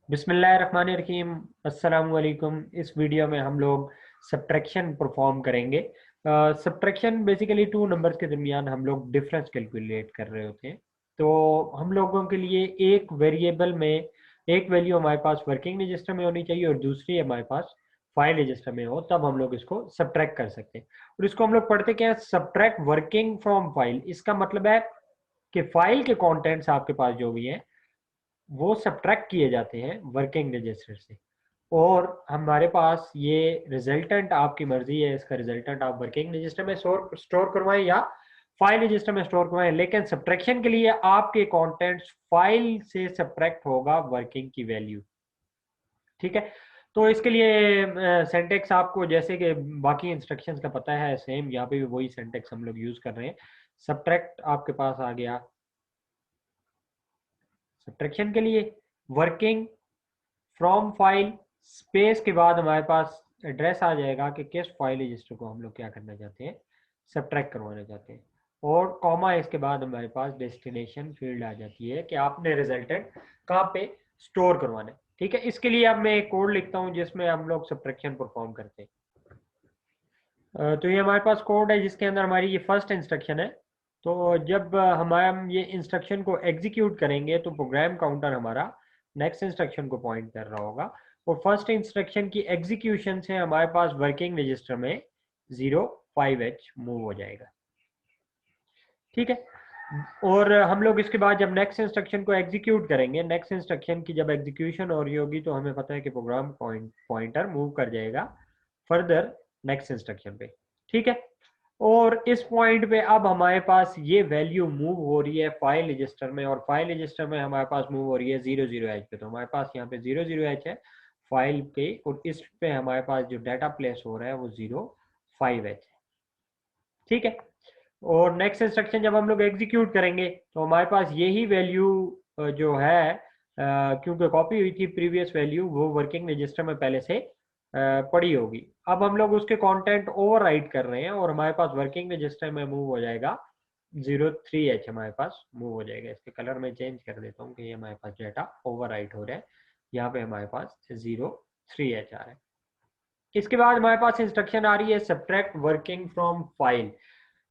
बिस्मिल्लाहिर्रहमानिर्रहीम। अस्सलाम वालेकुम। इस वीडियो में हम लोग सब्ट्रैक्शन परफॉर्म करेंगे। सब्ट्रैक्शन बेसिकली टू नंबर्स के दरमियान हम लोग डिफरेंस कैलकुलेट कर रहे होते हैं। तो हम लोगों के लिए एक वेरिएबल में एक वैल्यू हमारे पास वर्किंग रजिस्टर में होनी चाहिए और दूसरी हमारे पास फाइल रजिस्टर में हो, तब हम लोग इसको सब्ट्रैक्ट कर सकते हैं। और इसको हम लोग पढ़ते क्या है, सब्ट्रैक्ट वर्किंग फ्रॉम फाइल। इसका मतलब है कि फाइल के कंटेंट्स आपके पास जो भी हैं वो सब्ट्रैक्ट किए जाते हैं वर्किंग रजिस्टर से, और हमारे पास ये रिजल्टेंट आपकी मर्जी है, इसका रिजल्टेंट आप वर्किंग रजिस्टर में स्टोर करवाएं या फाइल रजिस्टर में स्टोर करवाएं, लेकिन सब्ट्रैक्शन के लिए आपके कंटेंट्स फाइल से सब्ट्रैक्ट होगा वर्किंग की वैल्यू। ठीक है। तो इसके लिए सिंटेक्स आपको जैसे कि बाकी इंस्ट्रक्शंस का पता है, सेम यहाँ पे भी वही सिंटेक्स हम लोग यूज कर रहे हैं। सब्ट्रैक्ट आपके पास आ गया सब्ट्रैक्शन के लिए, वर्किंग फ्रॉम फाइल स्पेस के बाद हमारे पास एड्रेस आ जाएगा कि किस फाइल रजिस्टर को हम लोग क्या करना चाहते हैं, सब्ट्रैक्ट करवाना चाहते हैं, और कॉमा इसके बाद हमारे पास डेस्टिनेशन फील्ड आ जाती है कि आपने रिजल्टेंट कहाँ पे स्टोर करवाना है। ठीक है। इसके लिए अब मैं एक कोड लिखता हूँ जिसमें हम लोग सब्ट्रैक्शन परफॉर्म करते हैं। तो ये हमारे पास कोड है जिसके अंदर हमारी ये फर्स्ट इंस्ट्रक्शन है। तो जब हम ये इंस्ट्रक्शन को एग्जीक्यूट करेंगे तो प्रोग्राम काउंटर हमारा नेक्स्ट इंस्ट्रक्शन को पॉइंट कर रहा होगा, और फर्स्ट इंस्ट्रक्शन की एग्जीक्यूशन से हमारे पास वर्किंग रजिस्टर में 05H मूव हो जाएगा। ठीक है। और हम लोग इसके बाद जब नेक्स्ट इंस्ट्रक्शन को एग्जीक्यूट करेंगे, नेक्स्ट इंस्ट्रक्शन की जब एग्जीक्यूशन हो रही होगी तो हमें पता है कि प्रोग्राम पॉइंटर मूव कर जाएगा फर्दर नेक्स्ट इंस्ट्रक्शन पे। ठीक है। और इस पॉइंट पे अब हमारे पास ये वैल्यू मूव हो रही है फाइल रजिस्टर में, और फाइल रजिस्टर में हमारे पास मूव हो रही है 00H पे। तो हमारे पास यहाँ पे 00H है फाइल पे, और इस पे हमारे पास जो डाटा प्लेस हो रहा है वो 05H है। ठीक है। और नेक्स्ट इंस्ट्रक्शन जब हम लोग एग्जीक्यूट करेंगे तो हमारे पास यही वैल्यू जो है, क्योंकि कॉपी हुई थी प्रीवियस वैल्यू, वो वर्किंग रजिस्टर में पहले से पड़ी होगी। अब हम लोग उसके कंटेंट ओवरराइट कर रहे हैं और हमारे पास वर्किंग रजिस्टर में मूव हो जाएगा 03H, हमारे पास मूव हो जाएगा। इसके कलर में चेंज कर देता हूँ कि ये हमारे पास डाटा ओवरराइट हो रहा है। यहाँ पे हमारे पास 03H आ रहा है। इसके बाद हमारे पास इंस्ट्रक्शन आ रही है सब्ट्रैक्ट वर्किंग फ्रॉम फाइल।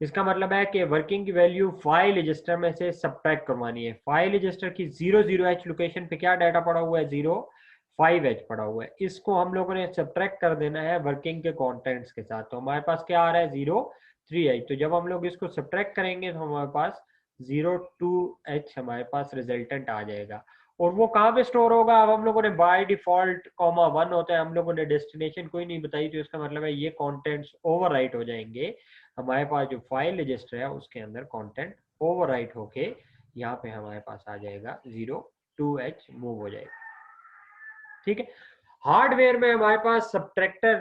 इसका मतलब है कि वर्किंग की वैल्यू फाइल रजिस्टर में से सब्ट्रैक्ट करवानी है। फाइल रजिस्टर की 00H लोकेशन पे क्या डाटा पड़ा हुआ है, 05H पड़ा हुआ है। इसको हम लोगों ने सब्ट्रैक्ट कर देना है वर्किंग के कंटेंट्स के साथ। तो हमारे पास क्या आ रहा है, 03H। तो जब हम लोग इसको सब्ट्रैक्ट करेंगे तो हमारे पास 02H हमारे पास रिजल्टेंट आ जाएगा। और वो कहाँ पे स्टोर होगा, अब हम लोगों ने बाय डिफॉल्ट कॉमा 1 होता है, हम लोगों ने डेस्टिनेशन कोई नहीं बताई, तो इसका मतलब है ये कंटेंट्स ओवरराइट हो जाएंगे। हमारे पास जो फाइल रजिस्टर है उसके अंदर कंटेंट ओवरराइट होके यहाँ पे हमारे पास आ जाएगा 02H मूव हो जाएगा। ठीक है। हार्डवेयर में हमारे पास सब्ट्रैक्टर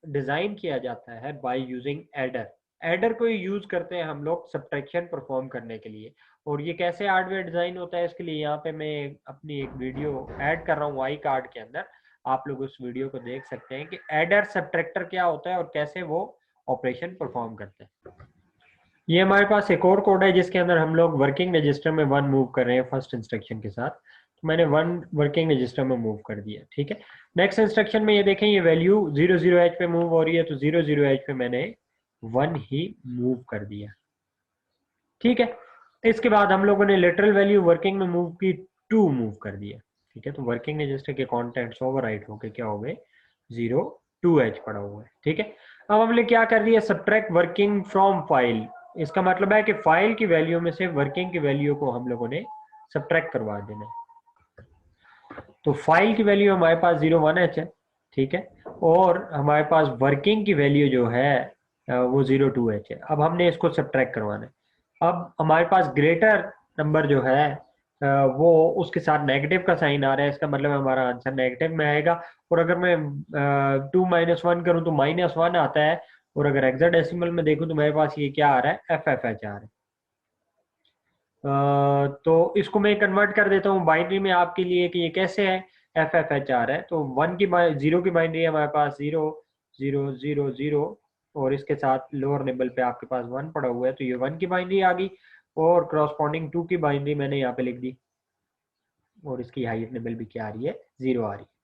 डिजाइन किया जाता है बाय यूजिंग एडर। एडर को यूज करते हैं हम लोग सब्ट्रैक्शन परफॉर्म करने के लिए। और ये कैसे हार्डवेयर डिजाइन होता है, इसके लिए यहाँ पे मैं अपनी एक वीडियो ऐड कर रहा हूँ आई कार्ड के अंदर। आप लोग उस वीडियो को देख सकते हैं कि एडर सब्ट्रैक्टर क्या होता है और कैसे वो ऑपरेशन परफॉर्म करते हैं। ये हमारे पास एक और कोड है जिसके अंदर हम लोग वर्किंग रजिस्टर में 1 मूव कर रहे हैं फर्स्ट इंस्ट्रक्शन के साथ। तो मैंने 1 वर्किंग रजिस्टर में मूव कर दिया। ठीक है। नेक्स्ट इंस्ट्रक्शन में ये देखें, ये वैल्यू 00H पे मूव हो रही है, तो 00H पे मैंने 1 ही मूव कर दिया। ठीक है। इसके बाद हम लोगों ने लेटरल वैल्यू वर्किंग में मूव की, 2 मूव कर दिया। ठीक है। तो वर्किंग रजिस्टर के कॉन्टेंट्स ओवरराइट होके क्या हो गए, 02H पड़ा हुआ है। ठीक है। अब हमने क्या कर दिया, सब्ट्रैक्ट वर्किंग फ्रॉम फाइल। इसका मतलब है कि फाइल की वैल्यू में से वर्किंग की वैल्यू को हम लोगों ने सब्ट्रैक्ट करवा देना है। तो फाइल की वैल्यू हमारे पास 01H है। ठीक है। और हमारे पास वर्किंग की वैल्यू जो है वो 02H है। अब हमने इसको सब्ट्रैक्ट करवाना है। अब हमारे पास ग्रेटर नंबर जो है वो उसके साथ नेगेटिव का साइन आ रहा है, इसका मतलब हमारा आंसर नेगेटिव में आएगा। और अगर मैं 2 - 1 करूं तो -1 आता है। और अगर हेक्साडेसिमल में देखूं तो मेरे पास ये क्या आ रहा है, FFH आ रहा है। तो इसको मैं कन्वर्ट कर देता हूँ बाइनरी में आपके लिए कि ये कैसे है। FFH आ रहा है तो 0 की बाइनरी है हमारे पास 0 0 0 0, और इसके साथ लोअर लेवल पे आपके पास 1 पड़ा हुआ है, तो ये 1 की बाइनरी आ गई। और क्रॉसपॉन्डिंग 2 की बाइनरी मैंने यहाँ पे लिख दी। और इसकी हाइट टेबल भी क्या आ रही है, 0 आ रही है।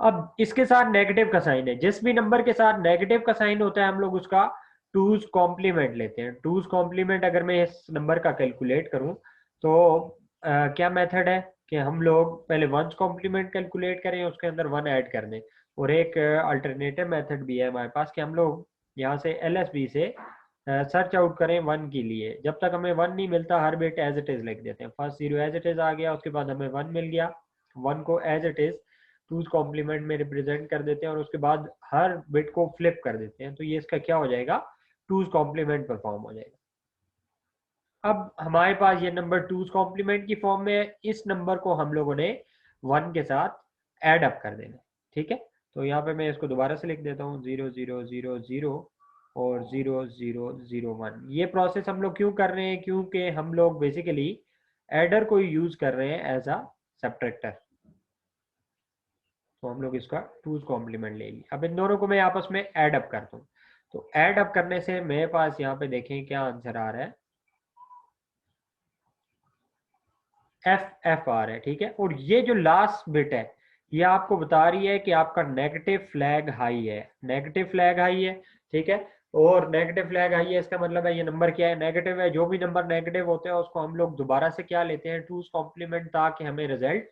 अब इसके साथ नेगेटिव का साइन है, जिस भी नंबर के साथ नेगेटिव का साइन होता है हम लोग उसका टूज कॉम्प्लीमेंट लेते हैं। टूज कॉम्प्लीमेंट अगर मैं इस नंबर का कैलकुलेट करूं तो क्या मेथड है कि हम लोग पहले वंस कॉम्प्लीमेंट कैलकुलेट करें, उसके अंदर वन ऐड कर दें। और एक अल्टरनेटिव मेथड भी है हमारे पास कि हम लोग यहाँ से एलएसबी से सर्च आउट करें वन के लिए। जब तक हमें वन नहीं मिलता हर बिट एज इट इज लिख देते हैं। फर्स्ट 0 एज इट इज आ गया, उसके बाद हमें वन मिल गया, वन को as it is two's complement में रिप्रेजेंट कर देते हैं और उसके बाद हर बिट को फ्लिप कर देते हैं। तो ये इसका क्या हो जाएगा, टूज कॉम्प्लीमेंट परफॉर्म हो जाएगा। अब हमारे पास ये नंबर टूज कॉम्प्लीमेंट की फॉर्म में है, इस नंबर को हम लोगों ने वन के साथ ऐड अप कर देना है, ठीक है। तो यहाँ पे मैं इसको दोबारा से लिख देता हूँ, 0000 और 0001। ये प्रोसेस हम लोग क्यों कर रहे हैं, क्योंकि हम लोग बेसिकली एडर को यूज कर रहे हैं एज अ सब्ट्रैक्टर। तो हम लोग इसका टूज कॉम्प्लीमेंट ले लिया। अब इन दोनों को मैं आपस में ऐड अप करता हूँ। तो ऐड अप करने से मेरे पास यहाँ पे देखें क्या आंसर आ रहा है, एफ एफ आ रहा है, ठीक है। और ये जो लास्ट बिट है ये आपको बता रही है कि आपका नेगेटिव फ्लैग हाई है, नेगेटिव फ्लैग हाई है, ठीक है। और नेगेटिव फ्लैग हाई है इसका मतलब है ये नंबर क्या है, नेगेटिव है। जो भी नंबर नेगेटिव होते हैं उसको हम लोग दोबारा से क्या लेते हैं, टूज कॉम्प्लीमेंट, ताकि हमें रिजल्ट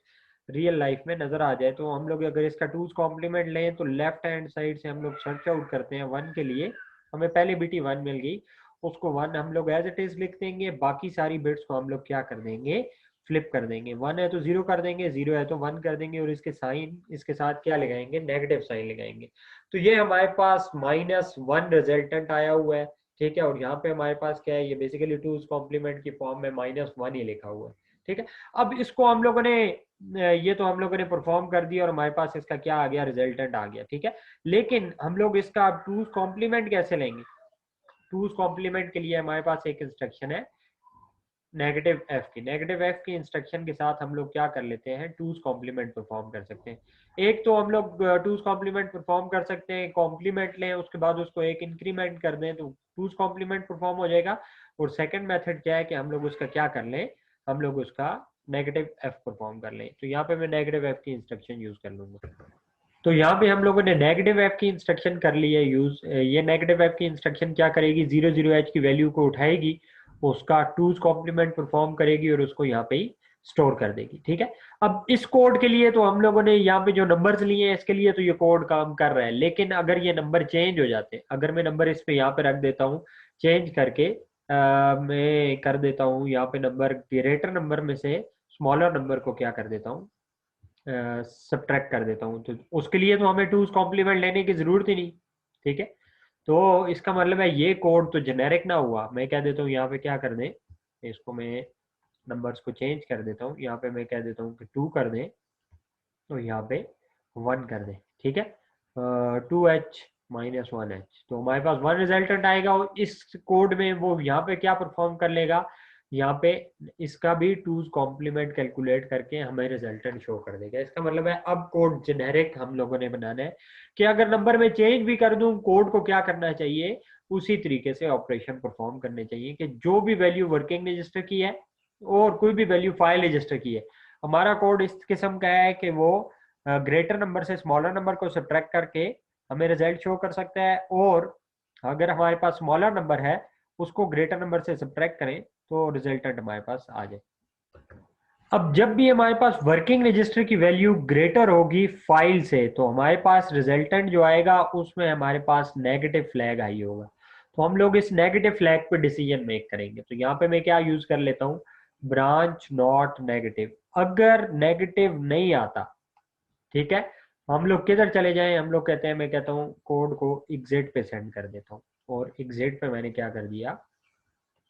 रियल लाइफ में नजर आ जाए। तो हम लोग अगर इसका टूज कॉम्प्लीमेंट लें तो लेफ्ट हैंड साइड से हम लोग सर्च आउट करते हैं वन के लिए। हमें पहले बिट वन मिल गई, उसको वन हम लोग एज इट इज लिख देंगे, बाकी सारी बिट्स को हम लोग क्या कर देंगे, फ्लिप कर देंगे। वन है तो जीरो कर देंगे, जीरो है तो वन कर देंगे, और इसके साइन इसके साथ क्या लगाएंगे, नेगेटिव साइन लगाएंगे। तो ये हमारे पास -1 रिजल्टेंट आया हुआ है, ठीक है। और यहाँ पे हमारे पास क्या है, ये बेसिकली टूज कॉम्प्लीमेंट की फॉर्म में -1 ही लिखा हुआ है, ठीक है। अब इसको हम लोगों ने ये तो हम लोगों ने परफॉर्म कर दिया और हमारे पास इसका क्या आ गया, रिजल्टेंट आ गया, ठीक है। लेकिन हम लोग इसका टूज कॉम्प्लीमेंट कैसे लेंगे, टूज कॉम्प्लीमेंट के लिए हमारे पास एक इंस्ट्रक्शन है नेगेटिव एफ की। नेगेटिव एफ की इंस्ट्रक्शन के साथ हम लोग क्या कर लेते हैं, टूज कॉम्प्लीमेंट परफॉर्म कर सकते हैं। एक तो हम लोग टूज कॉम्प्लीमेंट परफॉर्म कर सकते हैं, कॉम्प्लीमेंट लें उसके बाद उसको एक इंक्रीमेंट कर दें तो टूज कॉम्प्लीमेंट परफॉर्म हो जाएगा। और सेकंड मेथड क्या है कि हम लोग उसका क्या कर लें, हम लोग उसका नेगेटिव एफ परफॉर्म कर लें। तो यहाँ पे मैं नेगेटिव एफ की इंस्ट्रक्शन यूज कर लूंगा। तो यहाँ पे हम लोगों ने नेगेटिव एफ की इंस्ट्रक्शन कर ली है यूज। ये नेगेटिव एफ की इंस्ट्रक्शन क्या करेगी, 00h की वैल्यू को उठाएगी, उसका टूज कॉम्प्लीमेंट परफॉर्म करेगी और उसको यहाँ पे ही स्टोर कर देगी, ठीक है। अब इस कोड के लिए तो हम लोगों ने यहाँ पे जो नंबर्स लिए हैं इसके लिए तो ये कोड काम कर रहा है। लेकिन अगर ये नंबर चेंज हो जाते, अगर मैं नंबर इस पे यहाँ पे रख देता हूँ चेंज करके, मैं कर देता हूँ यहाँ पे नंबर ग्रेटर नंबर में से स्मॉलर नंबर को क्या कर देता हूँ, सब्ट्रैक्ट कर देता हूँ, तो उसके लिए तो हमें टूज कॉम्प्लीमेंट लेने की जरूरत ही नहीं, ठीक है। तो इसका मतलब है ये कोड तो जेनेरिक ना हुआ। मैं कह देता हूँ यहाँ पे क्या कर दें, इसको मैं नंबर्स को चेंज कर देता हूँ, यहाँ पे मैं कह देता हूँ कि 2 कर दें, तो यहाँ पे 1 कर दें, ठीक है। 2h -1h, तो हमारे पास 1 रिजल्टेंट आएगा। और इस कोड में वो यहाँ पे क्या परफॉर्म कर लेगा, यहाँ पे इसका भी टूज कॉम्प्लीमेंट कैलकुलेट करके हमें रिजल्टेंट शो कर देगा। इसका मतलब है अब कोड जेनेरिक हम लोगों ने बनाना है कि अगर नंबर में चेंज भी कर दूं कोड को क्या करना चाहिए, उसी तरीके से ऑपरेशन परफॉर्म करने चाहिए कि जो भी वैल्यू वर्किंग रजिस्टर की है और कोई भी वैल्यू फाइल रजिस्टर की है, हमारा कोड इस किस्म का है कि वो ग्रेटर नंबर से स्मॉलर नंबर को सब्ट्रैक्ट करके हमें रिजल्ट शो कर सकता है। और अगर हमारे पास स्मॉलर नंबर है उसको ग्रेटर नंबर से सब्ट्रैक्ट करें तो रिजल्टेंट हमारे पास आ जाए। अब जब भी हमारे पास वर्किंग रजिस्टर की वैल्यू ग्रेटर होगी फाइल से, तो हमारे पास रिजल्टेंट जो आएगा उसमें हमारे पास नेगेटिव फ्लैग आई होगा। तो हम लोग इस नेगेटिव फ्लैग पे डिसीजन मेक करेंगे। तो यहाँ पे मैं क्या यूज कर लेता हूँ, ब्रांच नॉट नेगेटिव। अगर नेगेटिव नहीं आता, ठीक है, हम लोग किधर चले जाएं, हम लोग कहते हैं, मैं कहता हूँ कोड को एग्जिट पे सेंड कर देता हूँ। और एग्जिट पे मैंने क्या कर दिया,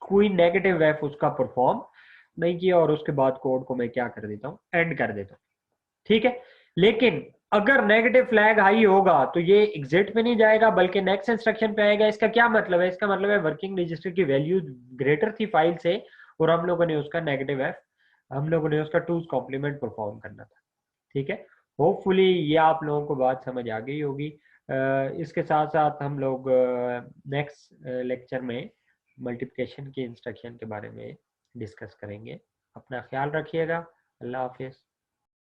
कोई नेगेटिव वेफ उसका परफॉर्म नहीं किया, और उसके बाद कोड को मैं क्या कर देता हूँ, एंड कर देता हूँ, ठीक है। लेकिन अगर नेगेटिव फ्लैग हाई होगा तो ये एग्जिट पे नहीं जाएगा बल्कि नेक्स्ट इंस्ट्रक्शन पे आएगा। इसका क्या मतलब है, इसका मतलब है वर्किंग रजिस्टर की वैल्यू ग्रेटर थी फाइल से और हम लोगों ने उसका नेगेटिव एफ, हम लोगों ने उसका टूज कॉम्प्लीमेंट परफॉर्म करना था, ठीक है। होपफुली ये आप लोगों को बात समझ आ गई होगी। इसके साथ साथ हम लोग नेक्स्ट लेक्चर में मल्टीप्लिकेशन की इंस्ट्रक्शन के बारे में डिस्कस करेंगे। अपना ख्याल रखिएगा। अल्लाह हाफिज़।